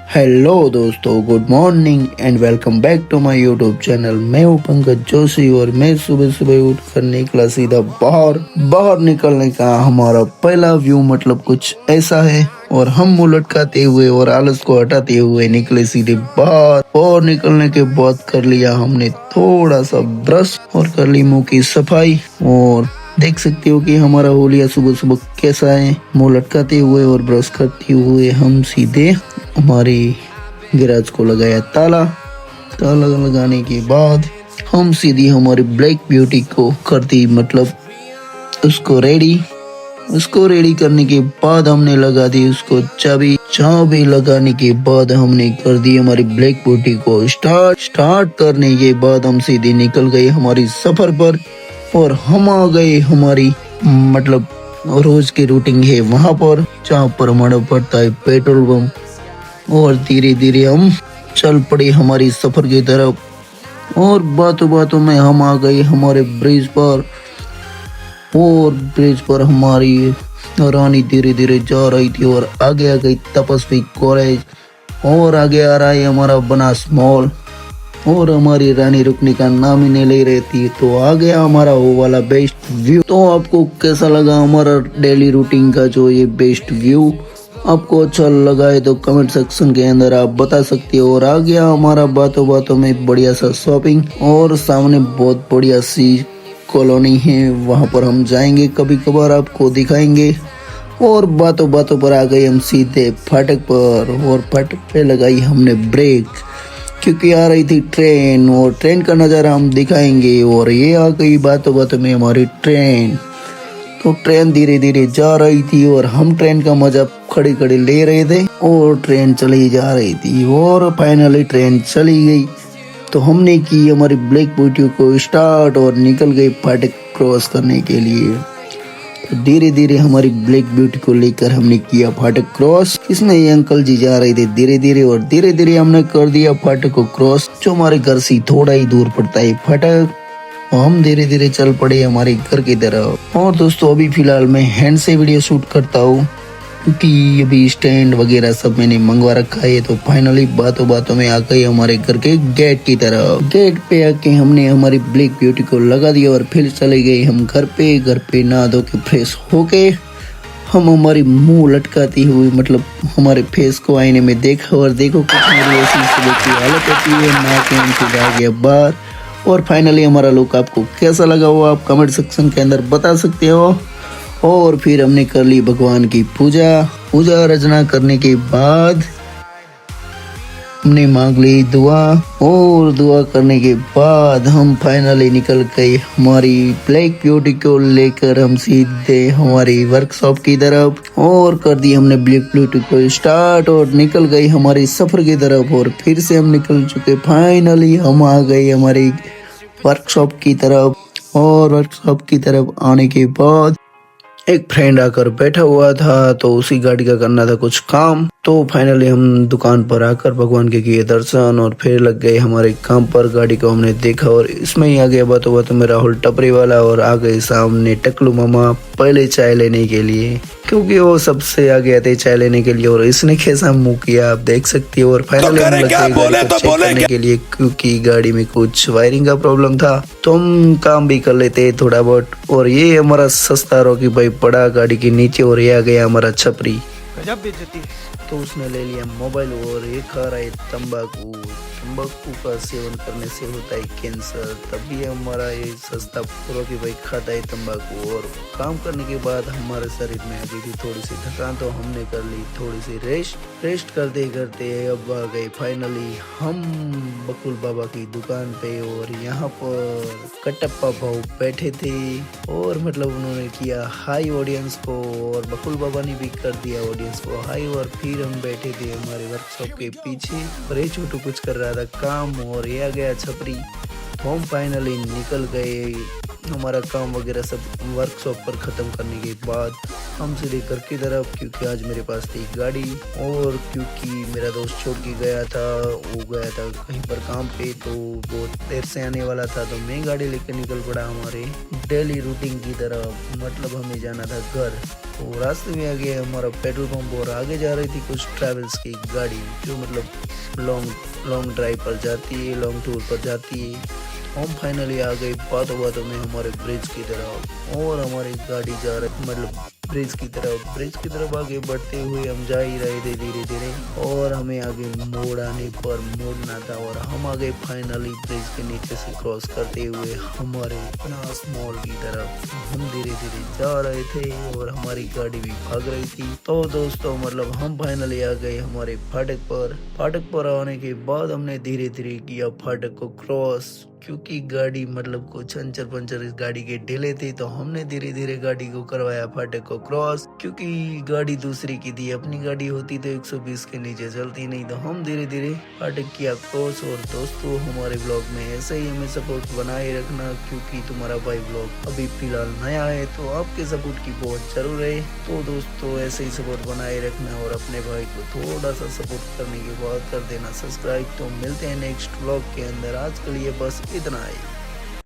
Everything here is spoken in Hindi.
हेलो दोस्तों, good morning and welcome back to my YouTube channel. मैं हूं पंकज जोशी और मैं सुबह सुबह उठकर निकला सीधा बाहर। बाहर निकलने का हमारा पहला व्यू मतलब कुछ ऐसा है और हम मुंह लटकाते हुए और आलस को हटाते हुए निकले सीधे बाहर। और निकलने के बाद कर लिया हमने थोड़ा सा ब्रश और कर ली मुंह की सफाई। और देख सकते हो कि हमारा होलिया सुबह सुबह कैसा है। मुंह लटकाते हुए और ब्रश करते हुए हम सीधे हमारे गैराज को लगाया ताला। ताला लगाने के बाद हम सीधी हमारी ब्लैक ब्यूटी को कर दी, मतलब उसको रेडी करने के बाद हमने लगा दी उसको चाबी लगाने के बाद हमने कर दी हमारी ब्लैक ब्यूटी को स्टार्ट करने के बाद हम सीधे निकल गए हमारी सफर पर। और हम आ गए हमारी मतलब रोज की रूटीन है वहां पर, जहाँ पर हमारा पड़ता है पेट्रोल पंप। और धीरे धीरे हम चल पड़े हमारी सफर की तरफ। और बातों बातों में हम आ गए हमारे ब्रिज पर। और ब्रिज पर हमारी रानी धीरे धीरे जा रही थी और आगे आ गई तपस्वी कॉलेज। और आगे आ रहा है हमारा बनास मॉल। और हमारी रानी रुकने का नाम ही नहीं ले रही थी, तो आ गया हमारा वो वाला बेस्ट व्यू। तो आपको कैसा लगा हमारा डेली रूटीन का जो ये बेस्ट व्यू? आपको अच्छा लगा है तो कमेंट सेक्शन के अंदर आप बता सकते हो। और आ गया हमारा बातों बातों में बढ़िया सा शॉपिंग। और सामने बहुत बढ़िया सी कॉलोनी है, वहां पर हम जाएंगे, कभी कभार आपको दिखाएंगे। और बातों बातों पर आ गए हम सीधे फाटक पर। और फाटक पे लगाई हमने ब्रेक क्योंकि आ रही थी ट्रेन और ट्रेन का नज़ारा हम दिखाएंगे। और ये आ गई बातों बातों में हमारी ट्रेन। तो ट्रेन धीरे धीरे जा रही थी और हम ट्रेन का मजा खड़े खड़े ले रहे थे और ट्रेन चली जा रही थी। और फाइनली ट्रेन चली गई तो हमने की हमारी ब्लैक ब्यूटी को स्टार्ट और निकल गई फाटक क्रॉस करने के लिए। तो धीरे धीरे हमारी ब्लैक ब्यूटी को लेकर हमने किया फाटक क्रॉस। इसमें ये अंकल जी जा रहे थे धीरे धीरे और धीरे धीरे हमने कर दिया फाटक को क्रॉस, जो हमारे घर से थोड़ा ही दूर पड़ता है फाटक। हम धीरे धीरे चल पड़े हमारे घर की तरफ। और दोस्तों अभी फिलहाल मैं हैंड से वीडियो शूट करता हूँ क्योंकि अभी स्टैंड वगैरह सब मैंने मंगवा रखा है। तो फाइनली बातों बातों में आ गए हमारे घर के गेट की तरफ। गेट पे आके हमने हमारी ब्लैक ब्यूटी को लगा दिया और फिर चले गए हम घर पे नहा धो के फ्रेश होके हम हमारी मुंह लटकाती हुई मतलब हमारे फेस को आईने में देखा। और देखो कुछ मेरी ऐसी सुबह की हालत होती है, ना के हमसे आ गया बाहर। और फाइनली हमारा लुक आपको कैसा लगा वो आप कमेंट सेक्शन के अंदर बता सकते हो। और फिर हमने कर ली भगवान की पूजा अर्चना करने के बाद हमने मांग ली दुआ। और दुआ करने के बाद हम फाइनली निकल गए हमारी ब्लैक ब्यूटी को लेकर हम सीधे हमारी वर्कशॉप की तरफ। और कर दी हमने ब्लैक ब्यूटी को स्टार्ट और निकल गई हमारी सफर की तरफ। और फिर से हम निकल चुके, फाइनली हम आ गए हमारी वर्कशॉप की तरफ। और वर्कशॉप की तरफ आने के बाद एक फ्रेंड आकर बैठा हुआ था, तो उसी गाड़ी का करना था कुछ काम। तो फाइनली हम दुकान पर आकर भगवान के किए दर्शन और फिर लग गए हमारे काम पर। गाड़ी को हमने देखा और इसमें ही आ गया बातों बातों में राहुल टपरी वाला। और आ गए सामने टकलू मामा पहले चाय लेने के लिए, क्योंकि वो सबसे आगे आते चाय लेने के लिए। और इसने कैसा मुंह किया आप देख सकते हो। और फाइनली हम लग गए गाड़ी को चेक करने के लिए, क्योंकि गाड़ी में कुछ वायरिंग का प्रॉब्लम था, तो हम काम भी कर लेते थोड़ा बहुत। और ये हमारा सस्ता रॉकी भाई पड़ा गाड़ी के नीचे। और ये आ गया हमारा छपरी, गजब बेइज्जती। तो उसने ले लिया मोबाइल और ये खा रहा है तंबाकू। तंबाकू का सेवन करने से होता है कैंसर, तभी हमारा ये सस्ता रॉकी भाई खाता है तंबाकू। और काम करने के बाद हमारे शरीर में अभी भी थोड़ी सी थकान, तो हमने कर ली थोड़ी सी रेस्ट करते करते अब आ गए फाइनली हम बकुल बाबा की दुकान पे। और यहाँ पर कटप्पा भाऊ बैठे थे और मतलब उन्होंने किया हाई ऑडियंस को, और बकुल बाबा ने भी कर दिया ऑडियंस को हाई। और फिर हम बैठे थे हमारे वर्कशॉप के पीछे और ये छोटू कुछ कर रहा था काम। और ये आ गया छपरी। तो हम फाइनली निकल गए हमारा काम वगैरह सब वर्कशॉप पर ख़त्म करने के बाद। हम सीधे घर की तरफ, क्योंकि आज मेरे पास थी गाड़ी और क्योंकि मेरा दोस्त छोड़ के गया था, वो गया था कहीं पर काम पे, तो बहुत देर से आने वाला था, तो मैं गाड़ी लेकर निकल पड़ा हमारे डेली रूटीन की तरफ। मतलब हमें जाना था घर। तो रास्ते में आगे हमारा पेट्रोल पंप और आगे जा रही थी कुछ ट्रैवल्स की गाड़ी, जो मतलब लॉन्ग ड्राइव पर जाती है, लॉन्ग टूर पर जाती है। हम फाइनली आ गए बातों बातों में हमारे ब्रिज की तरफ, और हमारी गाड़ी जा रही मतलब ब्रिज की तरफ आगे बढ़ते हुए हम जा ही रहे थे धीरे धीरे, और हमें आगे मोड़ आने पर मोड़ना था, और हम आ गए फाइनली ब्रिज के नीचे से क्रॉस करते हुए हमारे बनास मॉल की तरफ। हम धीरे धीरे जा रहे थे और हमारी गाड़ी भी भाग रही थी। तो दोस्तों मतलब हम फाइनली आ गए हमारे फाटक पर आने के बाद हमने धीरे धीरे किया फाटक को क्रॉस, क्योंकि गाड़ी मतलब कुछ अंचर पंचर इस गाड़ी के ढीले थे, तो हमने धीरे धीरे गाड़ी को करवाया फाटक को क्रॉस, क्योंकि गाड़ी दूसरी की थी, अपनी गाड़ी होती तो 120 के नीचे चलती नहीं, तो हम धीरे धीरे फाटक किया क्रॉस। और दोस्तों हमारे ब्लॉग में ऐसे ही हमें सपोर्ट बनाए रखना, क्योंकि तुम्हारा भाई ब्लॉग अभी फिलहाल नया है, तो आपके सपोर्ट की बहुत जरूर है। तो दोस्तों ऐसे ही सपोर्ट बनाए रखना और अपने भाई को थोड़ा सा सपोर्ट करने के बाद कर देना सब्सक्राइब। तो मिलते हैं नेक्स्ट ब्लॉग के अंदर, आज के लिए बस इतना ही।